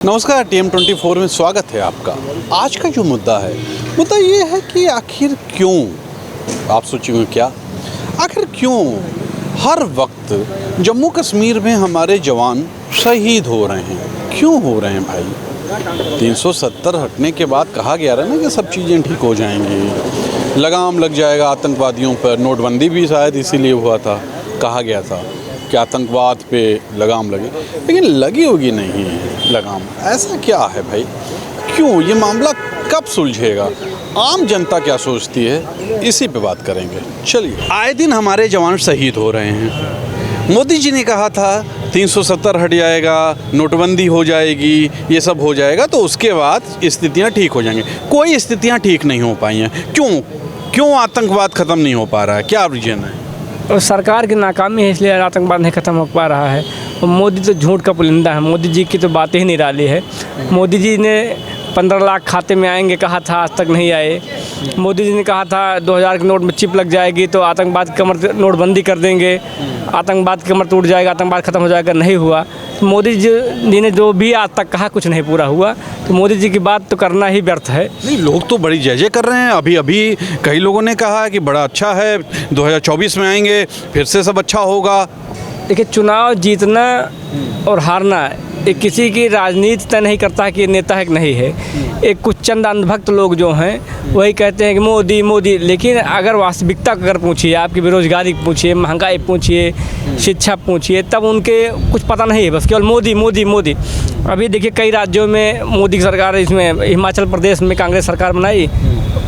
नमस्कार, TM24 में स्वागत है आपका। आज का जो मुद्दा ये है कि आखिर क्यों, आप सोचेंगे क्या, आखिर क्यों हर वक्त जम्मू कश्मीर में हमारे जवान शहीद हो रहे हैं, क्यों हो रहे हैं भाई। 370 हटने के बाद कहा गया रहा ना कि सब चीज़ें ठीक हो जाएंगी, लगाम लग जाएगा आतंकवादियों पर। नोटबंदी भी शायद इसीलिए हुआ था, कहा गया था कि आतंकवाद पे लगाम लगे, लेकिन लगी होगी नहीं लगाम। ऐसा क्या है भाई, क्यों, ये मामला कब सुलझेगा, आम जनता क्या सोचती है, इसी पे बात करेंगे। चलिए, आए दिन हमारे जवान शहीद हो रहे हैं। मोदी जी ने कहा था 370 हट जाएगा, नोटबंदी हो जाएगी, ये सब हो जाएगा तो उसके बाद स्थितियाँ ठीक हो जाएंगी। कोई स्थितियाँ ठीक नहीं हो पाई हैं। क्यों आतंकवाद ख़त्म नहीं हो पा रहा है, क्या रीजन है? और सरकार की नाकामी है, इसलिए आतंकवाद नहीं ख़त्म हो पा रहा है। और मोदी तो झूठ का पुलिंदा है, मोदी जी की तो बातें ही निराली है। मोदी जी ने 15 लाख खाते में आएंगे कहा था, आज तक नहीं आए। मोदी जी ने कहा था 2000 के नोट में चिप लग जाएगी तो आतंकवाद की कमर नोटबंदी कर देंगे, आतंकवाद की कमर टूट जाएगा, आतंकवाद ख़त्म हो जाएगा, नहीं हुआ। तो मोदी जी ने जो भी आज तक कहा कुछ नहीं पूरा हुआ, तो मोदी जी की बात तो करना ही व्यर्थ है। नहीं, लोग तो बड़ी जय कर रहे हैं। अभी कई लोगों ने कहा कि बड़ा अच्छा है, 2024 में आएंगे फिर से सब अच्छा होगा। देखिए, चुनाव जीतना और हारना ये किसी की राजनीति तय नहीं करता है कि नेता है कि नहीं है। एक कुछ चंद अंधभक्त लोग जो हैं वही कहते हैं कि मोदी मोदी, लेकिन अगर वास्तविकता अगर पूछिए, आपकी बेरोजगारी पूछिए, महंगाई पूछिए, शिक्षा पूछिए, तब उनके कुछ पता नहीं है, बस केवल मोदी मोदी मोदी। अभी देखिए कई राज्यों में मोदी की सरकार, इसमें हिमाचल प्रदेश में कांग्रेस सरकार बनाई,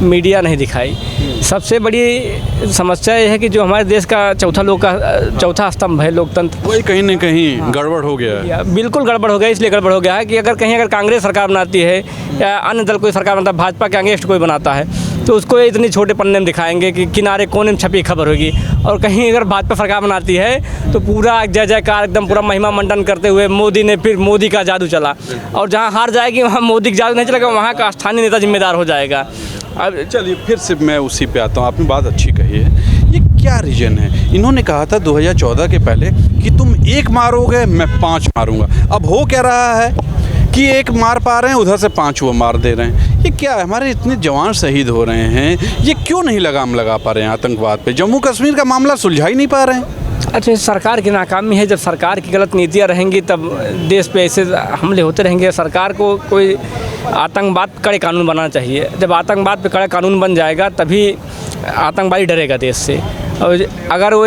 मीडिया नहीं दिखाई। सबसे बड़ी समस्या ये है कि जो हमारे देश का चौथा स्तंभ है लोकतंत्र, वही कहीं न कहीं गड़बड़ हो गया है। बिल्कुल गड़बड़ हो गया। इसलिए गड़बड़ हो गया है कि अगर कांग्रेस सरकार बनाती है या अन्य दल कोई सरकार बनाता है, भाजपा के अगेंस्ट कोई बनाता है, तो उसको इतनी छोटे पन्ने में दिखाएंगे कि किनारे कोने में छपी खबर होगी। और कहीं अगर भाजपा सरकार बनाती है तो पूरा जय जयकार, एकदम पूरा महिमा मंडन करते हुए मोदी ने, फिर मोदी का जादू चला। और जहाँ हार जाएगी वहाँ मोदी का जादू नहीं चलेगा, वहाँ का स्थानीय नेता जिम्मेदार हो जाएगा। अब चलिए फिर से मैं उसी पे आता हूँ, आपने बात अच्छी कही है। ये क्या रीजन है? इन्होंने कहा था 2014 के पहले कि तुम एक मारोगे मैं 5 मारूंगा। अब हो क्या रहा है कि एक मार पा रहे हैं, उधर से 5 वो मार दे रहे हैं। ये क्या है? हमारे इतने जवान शहीद हो रहे हैं, ये क्यों नहीं लगाम लगा पा रहे हैं आतंकवाद पे? जम्मू कश्मीर का मामला सुलझा ही नहीं पा रहे हैं। अच्छा, सरकार की नाकामी है। जब सरकार की गलत नीतियाँ रहेंगी तब देश पे ऐसे हमले होते रहेंगे। सरकार को कोई आतंकवाद पे कड़े कानून बनाना चाहिए। जब आतंकवाद पे कड़ा कानून बन जाएगा तभी आतंकवादी डरेगा देश से। और अगर वो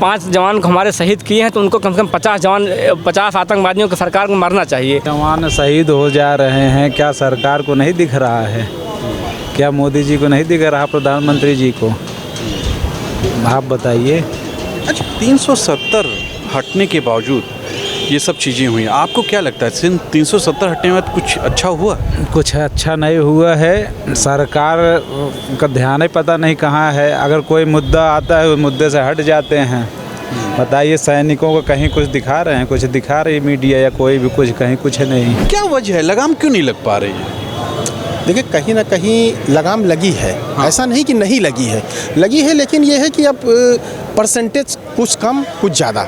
5 जवान को हमारे शहीद किए हैं तो उनको कम से कम 50 आतंकवादियों को सरकार को मारना चाहिए। जवान शहीद हो जा रहे हैं, क्या सरकार को नहीं दिख रहा है? क्या मोदी जी को नहीं दिख रहा, प्रधानमंत्री जी को? आप बताइए। अच्छा, 370 हटने के बावजूद ये सब चीज़ें हुई, आपको क्या लगता है 370 हटने में कुछ अच्छा हुआ? कुछ अच्छा नहीं हुआ है। सरकार का ध्यान ही पता नहीं कहाँ है। अगर कोई मुद्दा आता है उस मुद्दे से हट जाते हैं। बताइए, सैनिकों को कहीं कुछ दिखा रहे हैं, कुछ दिखा रही मीडिया या कोई भी कुछ, कहीं कुछ नहीं। क्या वजह है, लगाम क्यों नहीं लग पा रही है? देखिए, कहीं ना कहीं लगाम लगी है। हाँ। ऐसा नहीं कि नहीं लगी है, लेकिन ये है कि अब परसेंटेज कुछ कम कुछ ज़्यादा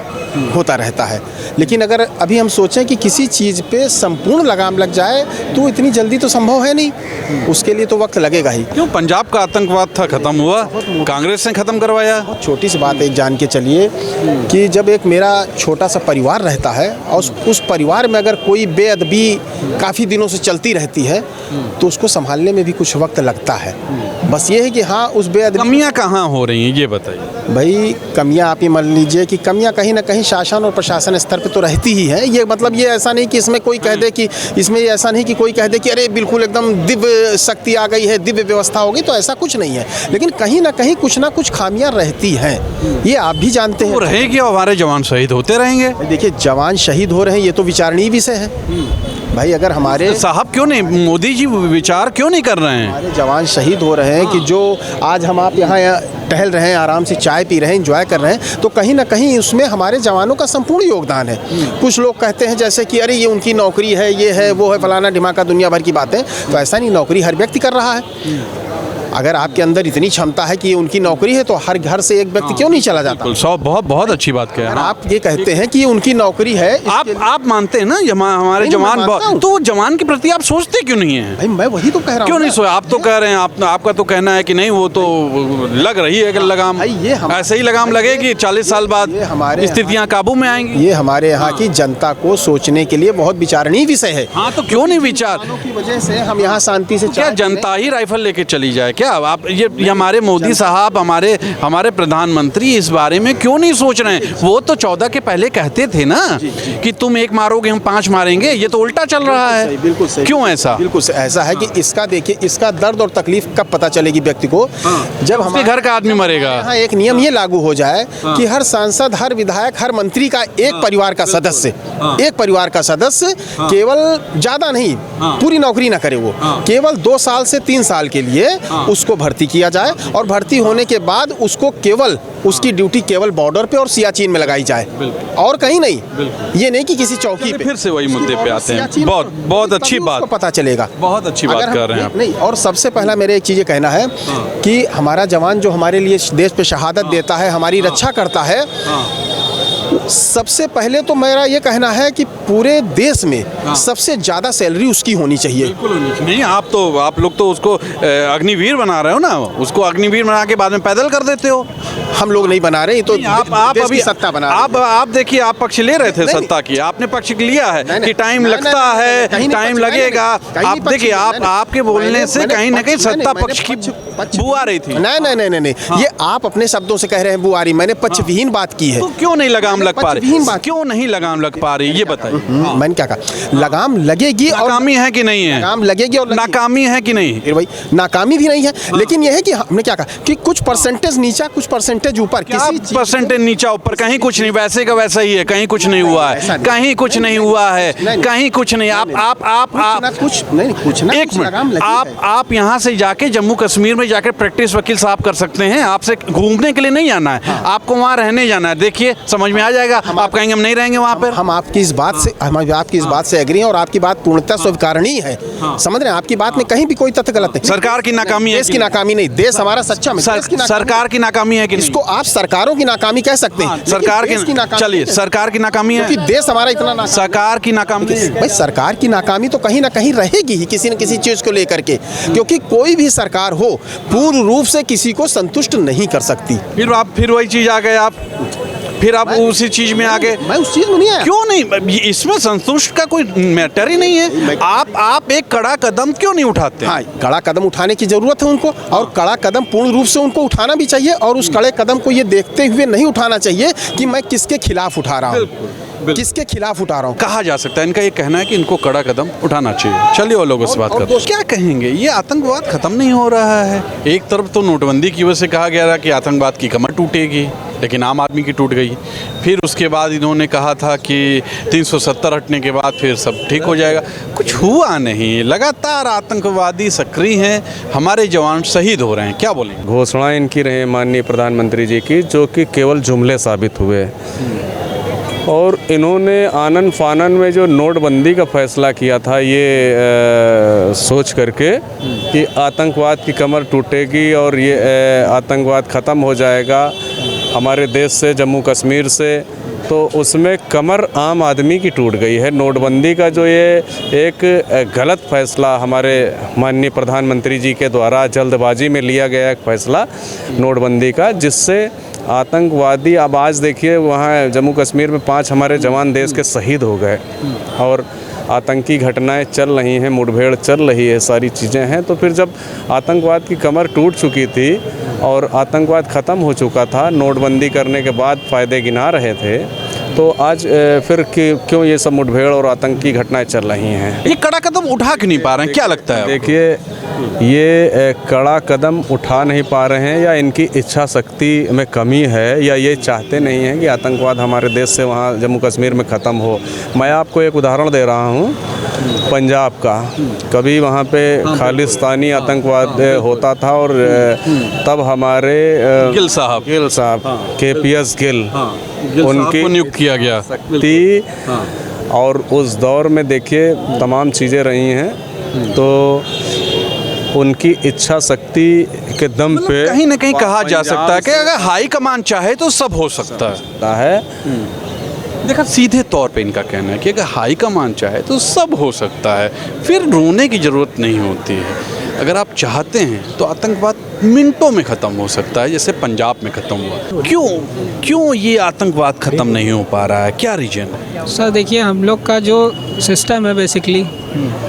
होता रहता है। लेकिन अगर अभी हम सोचें कि किसी चीज़ पे संपूर्ण लगाम लग जाए तो इतनी जल्दी तो संभव है नहीं, उसके लिए तो वक्त लगेगा ही। क्यों? पंजाब का आतंकवाद था, ख़त्म हुआ, कांग्रेस ने ख़त्म करवाया। छोटी सी बात एक जान के चलिए कि जब एक मेरा छोटा सा परिवार रहता है और उस परिवार में अगर कोई बेअदबी काफ़ी दिनों से चलती रहती है तो उसको संभालने में भी कुछ वक्त लगता है। बस ये है कि हाँ, उस बेअदबी कमियाँ कहाँ हो रही हैं ये बताइए। भाई, कमियाँ आप ही मान लीजिए कि कमियाँ कहीं ना कहीं शासन और प्रशासन स्तर पे तो रहती ही है। ये मतलब ये ऐसा नहीं कि इसमें कोई कह दे कि इसमें ऐसा नहीं कि कोई कह दे कि अरे बिल्कुल एकदम दिव्य शक्ति आ गई है, दिव्य व्यवस्था होगी, तो ऐसा कुछ नहीं है। लेकिन कहीं ना कहीं कुछ ना कुछ खामियाँ रहती हैं, ये आप भी जानते हैं। रहेगी, हमारे जवान शहीद होते रहेंगे। देखिए, जवान शहीद हो रहे हैं, ये तो विचारणीय विषय है भाई। अगर हमारे साहब क्यों नहीं, मोदी जी विचार क्यों नहीं कर रहे हैं? हमारे जवान शहीद हो रहे हैं कि जो आज हम आप यहाँ टहल रहे हैं, आराम से चाय पी रहे हैं, एंजॉय कर रहे हैं, तो कहीं ना कहीं उसमें हमारे जवानों का संपूर्ण योगदान है। कुछ लोग कहते हैं जैसे कि अरे ये उनकी नौकरी है, ये है वो है, फलाना ढिमाका, दुनिया भर की बातें। तो ऐसा नहीं, नौकरी हर व्यक्ति कर रहा है। अगर आपके अंदर इतनी क्षमता है कि ये उनकी नौकरी है तो हर घर से एक व्यक्ति क्यों नहीं चला जाता? बिल्कुल, बहुत बहुत अच्छी बात कही। अगर आप ये कहते हैं कि ये उनकी नौकरी है, आप मानते हैं ना हमारे नहीं, जवान मैं मानता हूं। तो जवान के प्रति आप सोचते क्यों नहीं है? भाई मैं वही तो कह रहा हूँ। क्यों नहीं सोचा? आप तो कह रहे हैं, आपका तो कहना है कि नहीं, वो तो लग रही है कि लगाम भाई ये ऐसे ही लगाम लगेगी, 40 साल बाद ये हमारे स्थितियां काबू में आएंगी। ये हमारे यहाँ की जनता को सोचने के लिए बहुत विचारणीय विषय है। हाँ, तो क्यों नहीं विचार? की वजह से हम यहाँ शांति से क्या चाय पी रहे हैं। जनता ही राइफल लेके चली जाए क्या? आप ये हमारे मोदी साहब, हमारे प्रधानमंत्री इस बारे में क्यों नहीं सोच रहे हैं? वो तो 14 के पहले कहते थे ना कि तुम एक मारोगे हम 5 मारेंगे। ये तो उल्टा चल रहा है। बिल्कुल सही। क्यों ऐसा? बिल्कुल ऐसा है कि इसका देखिए, इसका दर्द और तकलीफ कब पता चलेगी व्यक्ति को? जब उसके घर का आदमी मरेगा। यहाँ एक नियम ये लागू हो जाए कि हर सांसद, हर विधायक, हर मंत्री का एक परिवार का सदस्य, केवल ज्यादा नहीं, पूरी नौकरी ना करे, वो केवल 2 साल से 3 साल के लिए उसको भर्ती किया जाए और भर्ती होने के बाद उसको केवल उसकी ड्यूटी केवल बॉर्डर पे और सियाचिन में लगाई जाए और कहीं नहीं। ये नहीं कि किसी चौकी पे। फिर से वही मुद्दे पे आते हैं। बहुत अच्छी बात, पता चलेगा। बहुत अच्छी बात कर रहे हैं आप। नहीं, और सबसे पहला मेरे एक चीज़ ये कहना है कि हमारा जवान जो हमारे लिए देश पे शहादत देता है, हमारी रक्षा करता है, सबसे पहले तो मेरा ये कहना है कि पूरे देश में सबसे ज़्यादा सैलरी उसकी होनी चाहिए। नहीं, आप लोग तो उसको अग्निवीर बना रहे हो ना, उसको अग्निवीर बना के बाद में पैदल कर देते हो। हम लोग नहीं बना रहे, तो आप देश अभी की सत्ता बना रहे हैं। आप देखिए, आप पक्ष ले रहे थे सत्ता की, आपने पक्ष लिया है कि टाइम लगता है, टाइम लगेगा। आप देखिए, आपके बोलने से कहीं ना कहीं सत्ता पक्ष की बू आ रही थी। नहीं, ये आप अपने शब्दों से कह रहे हैं बुआरी, मैंने पक्षविहीन बात की है। तो क्यों नहीं लगाम लग पा रही? क्यों नहीं लगाम लग पा रही, ये बताइए। मैंने क्या कहा? लगाम लगेगी और नाकामी है कि नहीं है? लगाम लगेगी और नाकामी है कि नहीं? फिर भाई नाकामी भी नहीं है, लेकिन यह है कि हमने क्या कहा कि कुछ परसेंटेज नीचा, कुछ परसेंटेज ऊपर, किसी परसेंटेज नीचा ऊपर, कहीं कुछ नहीं, वैसे का वैसा ही है, कहीं कुछ नहीं हुआ है, कहीं कुछ नहीं हुआ है, कहीं कुछ नहीं। आप कुछ नहीं, कुछ ना, एक मिनट, आप यहाँ से जाके जम्मू कश्मीर में जाकर प्रैक्टिस वकील साहब कर सकते हैं। आपसे घूमने के लिए नहीं जाना है, आपको वहाँ रहने जाना है। देखिए, समझ में आ जाएगा। आप कहेंगे हम नहीं रहेंगे वहाँ पर। हम आपकी इस बात से एग्री हैं और आपकी बात पूर्णतः स्वीकारणीय है। समझ रहे हैं, आपकी बात में कहीं भी कोई तथ्य गलत नहीं। सरकार की नाकामी है, देश की नाकामी नहीं, देश हमारा सच्चा में सरकार की नाकामी है कि नहीं? इसको आप सरकारों की नाकामी कह सकते हैं। सरकार की, चलिए, सरकार की नाकामी है, क्योंकि देश हमारा इतना सरकार की नाकामी है। भाई सरकार की नाकामी तो कहीं ना कहीं रहेगी ही, किसी न किसी चीज को लेकर के, क्योंकि कोई भी सरकार हो पूर्ण रूप से किसी को संतुष्ट नहीं कर सकती। फिर वही चीज आ गए आप, फिर आप उसी चीज में आ गए। मैं उस चीज में नहीं आया। क्यों नहीं? इसमें संतुष्ट का कोई मैटर ही नहीं है। आप एक कड़ा कदम क्यों नहीं उठाते? हाँ, कड़ा कदम उठाने की जरूरत है उनको, और कड़ा कदम पूर्ण रूप से उनको उठाना भी चाहिए, और उस कड़े कदम को ये देखते हुए नहीं उठाना चाहिए कि मैं किसके खिलाफ उठा रहा हूँ, किसके खिलाफ उठा रहा हूँ। कहा जा सकता है, इनका ये कहना है कि इनको कड़ा कदम उठाना चाहिए। चलिए, और लोगों से बात करते हैं। क्या कहेंगे? ये आतंकवाद खत्म नहीं हो रहा है। एक तरफ तो नोटबंदी की वजह से कहा गया था कि आतंकवाद की कमर टूटेगी, लेकिन आम आदमी की टूट गई। फिर उसके बाद इन्होंने कहा था कि 370 हटने के बाद फिर सब ठीक हो जाएगा। कुछ हुआ नहीं, लगातार आतंकवादी सक्रिय हैं, हमारे जवान शहीद हो रहे हैं। क्या बोलेंगे? घोषणाएं इनकी रही माननीय प्रधानमंत्री जी की, जो कि केवल जुमले साबित हुए। और इन्होंने आनन फानन में जो नोटबंदी का फैसला किया था, ये सोच करके कि आतंकवाद की कमर टूटेगी और ये आतंकवाद ख़त्म हो जाएगा हमारे देश से, जम्मू कश्मीर से, तो उसमें कमर आम आदमी की टूट गई है। नोटबंदी का जो ये एक गलत फैसला हमारे माननीय प्रधानमंत्री जी के द्वारा जल्दबाजी में लिया गया एक फैसला नोटबंदी का, जिससे आतंकवादी, अब आज देखिए वहाँ जम्मू कश्मीर में 5 हमारे जवान देश के शहीद हो गए और आतंकी घटनाएं चल रही हैं, मुठभेड़ चल रही है, सारी चीज़ें हैं। तो फिर जब आतंकवाद की कमर टूट चुकी थी और आतंकवाद ख़त्म हो चुका था, नोटबंदी करने के बाद फ़ायदे गिना रहे थे, तो आज फिर क्यों ये सब मुठभेड़ और आतंकी घटनाएं चल रही हैं? ये कड़ा कदम उठा क्यों नहीं पा रहे हैं? क्या लगता है? देखिए, ये कड़ा कदम उठा नहीं पा रहे हैं, या इनकी इच्छा शक्ति में कमी है, या ये चाहते नहीं हैं कि आतंकवाद हमारे देश से वहाँ जम्मू कश्मीर में ख़त्म हो। मैं आपको एक उदाहरण दे रहा हूँ पंजाब का। कभी वहाँ पे खालिस्तानी आतंकवाद होता था और तब हमारे गिल साहब KPS गिल, उनकी नियुक्त किया गया थी। और उस दौर में देखिए तमाम चीज़ें रही हैं। तो उनकी इच्छा शक्ति के दम पे कहीं ना कहीं कहा जा सकता है कि अगर हाई कमान चाहे तो सब हो सकता है। देखा, सीधे तौर पे इनका कहना है कि अगर हाई कमान चाहे तो सब हो सकता है, फिर रोने की ज़रूरत नहीं होती है। अगर आप चाहते हैं तो आतंकवाद मिनटों में ख़त्म हो सकता है, जैसे पंजाब में ख़त्म हुआ। क्यों ये आतंकवाद ख़त्म नहीं हो पा रहा है? क्या रीजन है? सर देखिए, हम लोग का जो सिस्टम है बेसिकली,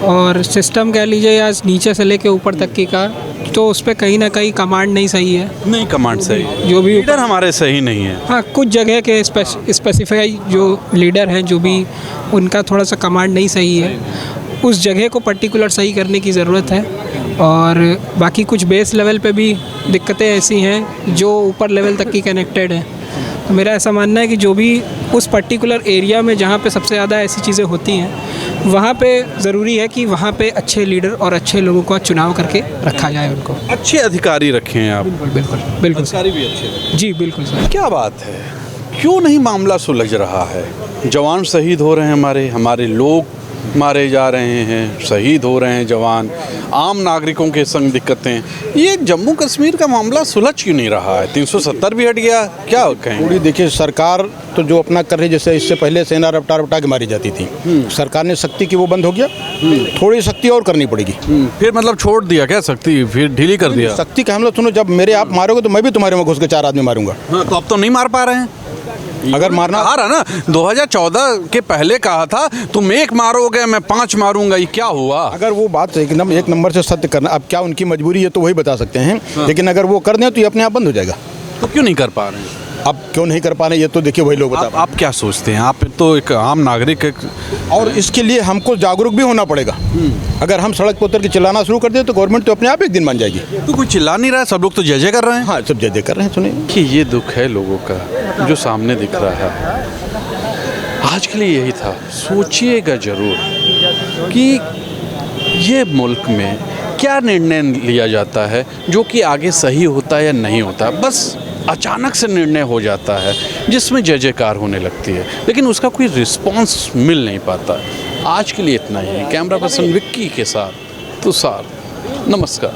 और सिस्टम कह लीजिए या नीचे से लेके ऊपर तक की का, तो उस पर कहीं ना कहीं कमांड नहीं सही है। नहीं, कमांड सही है, जो भी लीडर हमारे सही नहीं है। हाँ, कुछ जगह के स्पेसिफाई जो लीडर हैं, जो भी उनका थोड़ा सा कमांड नहीं सही है, उस जगह को पर्टिकुलर सही करने की ज़रूरत है। और बाकी कुछ बेस लेवल पे भी दिक्कतें ऐसी हैं जो ऊपर लेवल तक की कनेक्टेड हैं। तो मेरा ऐसा मानना है कि जो भी उस पर्टिकुलर एरिया में जहाँ पे सबसे ज़्यादा ऐसी चीज़ें होती हैं, वहाँ पे ज़रूरी है कि वहाँ पे अच्छे लीडर और अच्छे लोगों का चुनाव करके रखा जाए उनको। अच्छे अधिकारी रखे हैं आप? बिल्कुल अधिकारी भी अच्छे। जी बिल्कुल सर। क्या बात है, क्यों नहीं मामला सुलझ रहा है? जवान शहीद हो रहे हैं, हमारे लोग मारे जा रहे हैं, शहीद हो रहे हैं जवान, आम नागरिकों के संग दिक्कतें। ये जम्मू कश्मीर का मामला सुलझ क्यों नहीं रहा है? 370 भी हट गया, क्या कहें? पूरी देखिए, सरकार तो जो अपना कर रही, जैसे इससे पहले सेना रपटा के मारी जाती थी, सरकार ने शक्ति की वो बंद हो गया, थोड़ी शक्ति और करनी पड़ेगी। फिर मतलब छोड़ दिया क्या शक्ति, फिर ढीली कर दिया? शक्ति का हमला सुनो, जब मेरे आप मारोगे तो मैं भी तुम्हारे में घुस के 4 आदमी मारूंगा। हाँ, तो अब तो नहीं मार पा रहे हैं। अगर मारना आ रहा ना, 2014 के पहले कहा था तुम 1 मारोगे मैं 5 मारूंगा, ये क्या हुआ? अगर वो बात एक नंबर से सत्य करना, अब क्या उनकी मजबूरी है तो वही बता सकते हैं। लेकिन अगर वो कर दें तो ये अपने आप बंद हो जाएगा। तो क्यों नहीं कर पा रहे हैं? अब क्यों नहीं कर पा रहे, ये तो देखिए वही लोग बता। आप क्या सोचते हैं? आप तो एक आम नागरिक और इसके लिए हमको जागरूक भी होना पड़ेगा। अगर हम सड़क पर उतर के चिल्लाना शुरू कर दें तो गवर्नमेंट तो अपने आप एक दिन मान जाएगी। तो कोई चिल्ला नहीं रहा है, सब लोग तो जय जय कर रहे हैं। हाँ, सब जय जय कर रहे हैं। सुनिए कि ये दुख है लोगों का जो सामने दिख रहा है। आज के लिए यही था। सोचिएगा जरूर कि ये मुल्क में क्या निर्णय लिया जाता है जो कि आगे सही होता है या नहीं होता। बस अचानक से निर्णय हो जाता है जिसमें जय जयकार होने लगती है, लेकिन उसका कोई रिस्पॉन्स मिल नहीं पाता। आज के लिए इतना ही। कैमरा पर्सन विक्की के साथ तुषार, नमस्कार।